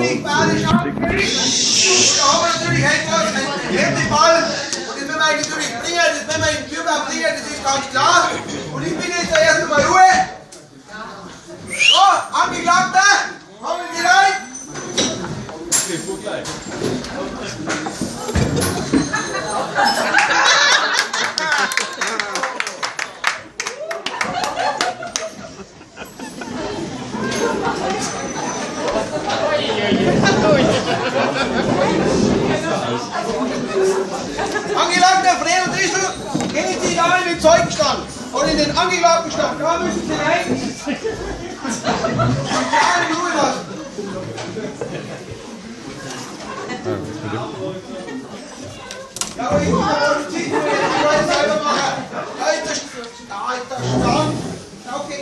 nicht badisch abgekriegt. Und da haben wir natürlich etwas, einen Härteball. Und das werden wir natürlich bringen, das werden wir im Türbaum bringen, das ist ganz klar. Und ich bin jetzt erst einmal Ruhe. So, Angeklagter, kommen Sie rein. Angeklagter Fredo Trischl, gehen Sie da in den Zeugenstand und in den Angeklagtenstand. Da müssen Sie rein. Und alle in Ruhe lassen. Ja, aber ich muss die Politik selber machen. Da ist der Stand. Okay.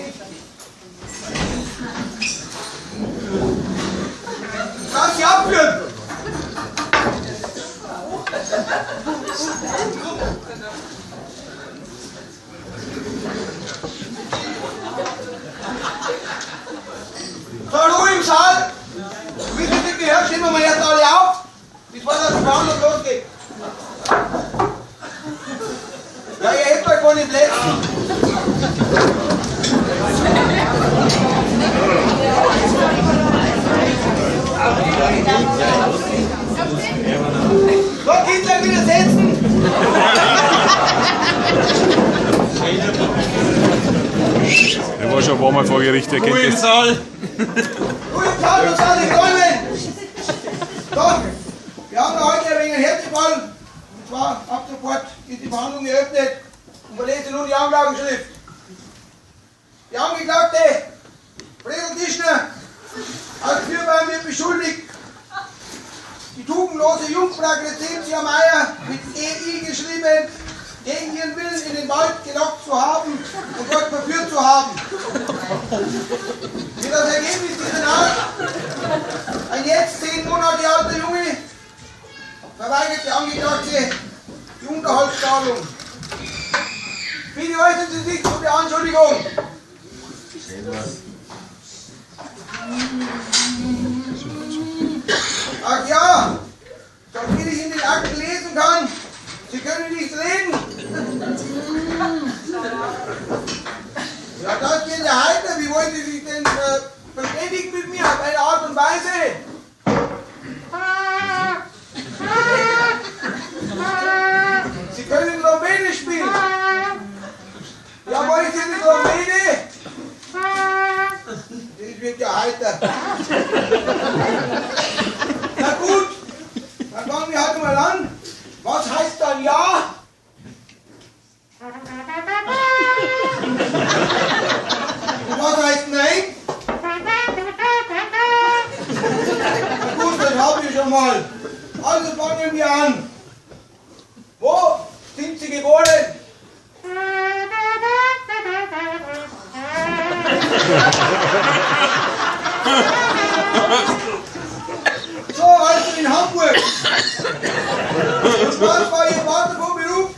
Lass sie abführen! So, Ruhe im Saal! Wie Sie nicht gehört, stehen wir mal jetzt alle auf, bevor das Verhandlung losgeht. Ja, ihr hebt euch von den Plätzen. So, Kinder, wieder setzen! Der war schon ein paar Mal vor Gericht, der kennt das. Ruhe im Saal, das alle räumen! So, wir haben heute ein wenig einen Härteball. Und zwar ab sofort ist die Verhandlung eröffnet und verlese nun die Anklageschrift. Die Angeklagte, Fredo Tischner, als Türbein wird beschuldigt, die tugendlose Jungfrau Crescentia Meyer mit EI geschrieben, gegen ihren Willen in den Wald gelockt zu haben und dort verführt zu haben. Für das Ergebnis dieser Nacht, ein jetzt 10 Monate alter Junge, verweigert der Angeklagte die Unterhaltszahlung. Bitte äußern Sie sich zu der Anschuldigung. Ach ja, damit ich in den Akten lesen kann, Sie können nicht reden. Ja, das geht ja heiter. Wie wollen Sie sich denn verständigen mit mir auf eine Art und Weise? Sie können Trompete spielen. Ja, wollen Sie die Trompete? Das wird ja heiter. Na gut, dann fangen wir halt mal an. Was heißt dann ja? Und was heißt nein? Na gut, das haben wir schon mal. Also fangen wir an. Wo sind Sie geboren? So, also in Hamburg. Und was war Ihr Vater vom Beruf?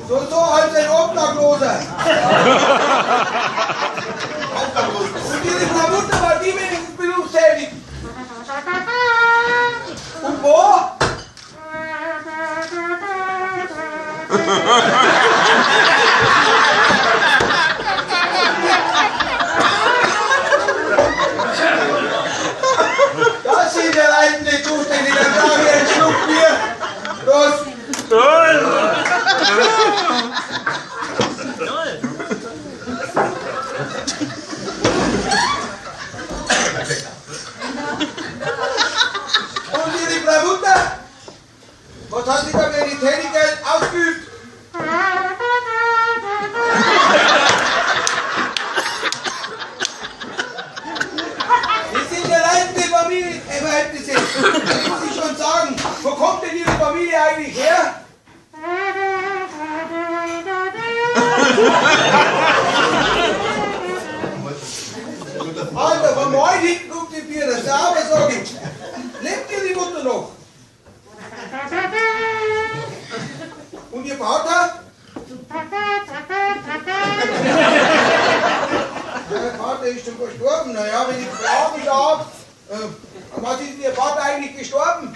So als ein Obdachloser. Und Ihre Frau Mutter war die wenigstens berufstätig. Und wo? Das ist der leitende Zuständige, dann brauche ich einen Schluck Bier. Los! Und Ihre Frau Mutter? Was hat sie da für eine Tätigkeit ausgeübt? Sie sind ja leitende Familienverhältnisse. Können Sie schon sagen, wo kommt denn Ihre Familie eigentlich her? Alter, von morgen hinten guckt die Bier, das ist aber so. Lebt Ihre Mutter noch? Und Ihr Vater? schon verstorben. Naja, wenn ich fragen darf, was ist Ihr Vater eigentlich gestorben?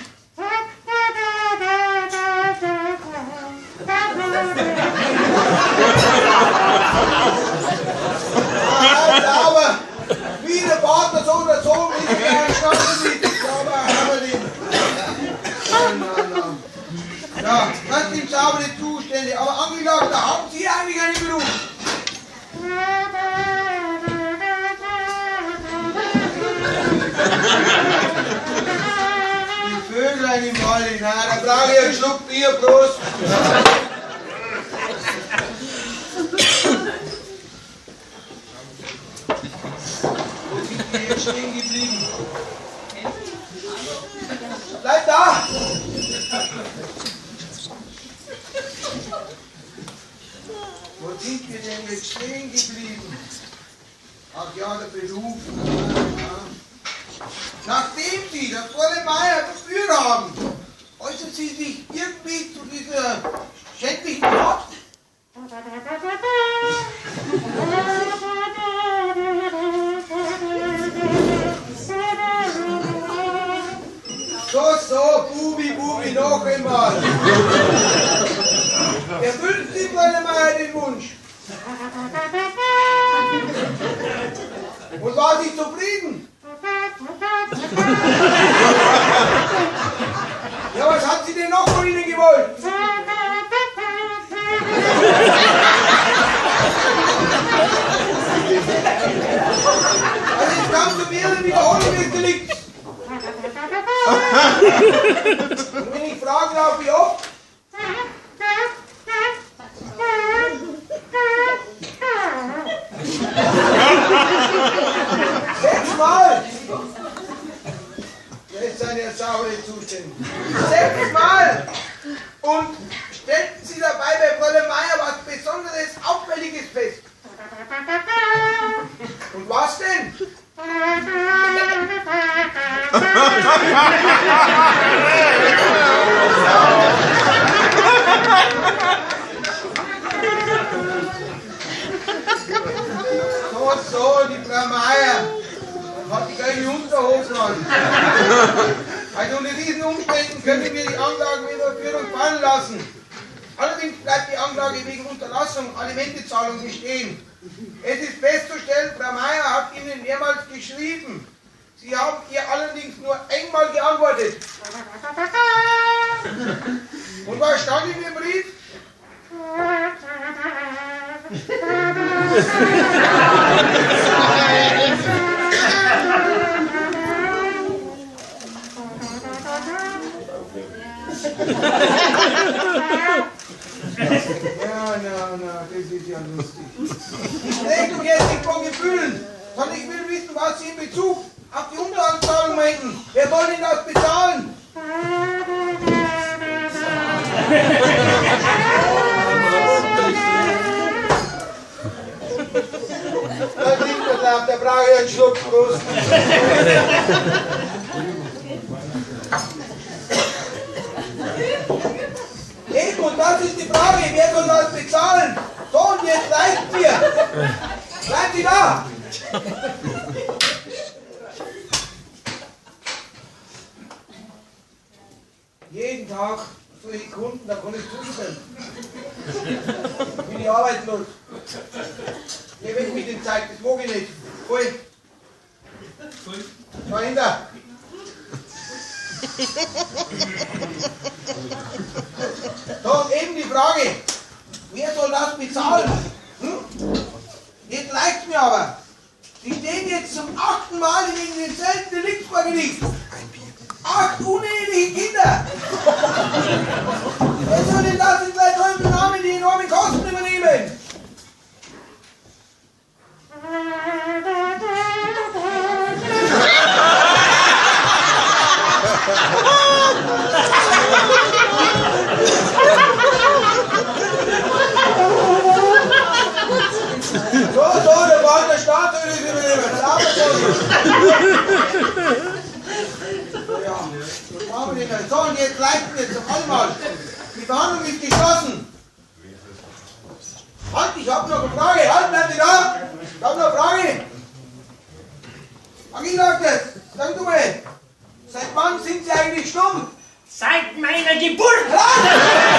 Aber wie der Vater so oder so ist er entstanden ist. Aber haben wir den. Ja, das sind saubere Zustände. Aber Angeklagter, haben Sie eigentlich einen Beruf? Die Vöglein im Wald, na, da brauche ich einen Schluck Bier, Prost. Wo sind die jetzt stehen geblieben? Bleib da! Wo sind wir denn jetzt stehen geblieben? Ach ja, der Beruf. Ja. Nachdem Sie das Fräulein Meier verführt haben, äußern Sie sich irgendwie zu dieser schändlichen Tat? So, Bubi, noch einmal. Erfüllen Sie Fräulein Meier den Wunsch? Und war sie zufrieden? Ja, was hat sie denn noch von Ihnen gewollt? Also es kam zu mehreren Wiederholungen des Delikts. Und wenn ich fragen darf, wie oft? Sechsmal! Das sind ja saubere Zustände. 6 Mal! Und stellten Sie dabei bei Fräulein Meier was Besonderes, Auffälliges fest? Und was denn? So, die Frau Meier hat die keine Unterhosen an. Also unter diesen Umständen können wir die Anklage wegen Überführung fallen lassen. Allerdings bleibt die Anklage wegen Unterlassung Alimentezahlung bestehen. Es ist festzustellen, Frau Meier hat Ihnen mehrmals geschrieben. Sie haben ihr allerdings nur einmal geantwortet. Und was stand in dem Brief? Ja, das ist ja lustig. Ich rede doch jetzt nicht von Gefühlen, sondern ich will wissen, was Sie in Bezug auf die Unterhaltszahlung meinten. Wer soll denn das bezahlen? Da liegt der Lapp, da brauche ich einen Schluck Prost. Eben, und das ist die Frage, wer soll das bezahlen? So, und jetzt reicht mir. Bleiben Sie da. Jeden Tag solche Kunden, da kann ich zustimmen. Wie die arbeitslos. Geh weg mit dem Zeug, das mag ich nicht. Ui. Schau hinter. So, und eben die Frage, wer soll das bezahlen? Jetzt reicht's mir aber. Sie stehen jetzt zum 8. Mal wegen denselben Delikt vor Gericht. 8 uneheliche Kinder. Wer soll denn das in seinem tollen Namen die enormen Kosten übernehmen? So, der Ball der Staat würde es übernehmen. Das haben wir schon. Ja, das machen wir nicht mehr. So, und jetzt reicht es jetzt auf einmal. Die Verhandlung ist geschlossen. Halt, ich habe noch eine Frage. Halt, bleibt ihr da? Ich habe noch eine Frage. Agilakis, sagen du mal, seit wann sind Sie eigentlich stumm? Seit meiner Geburt! Raus!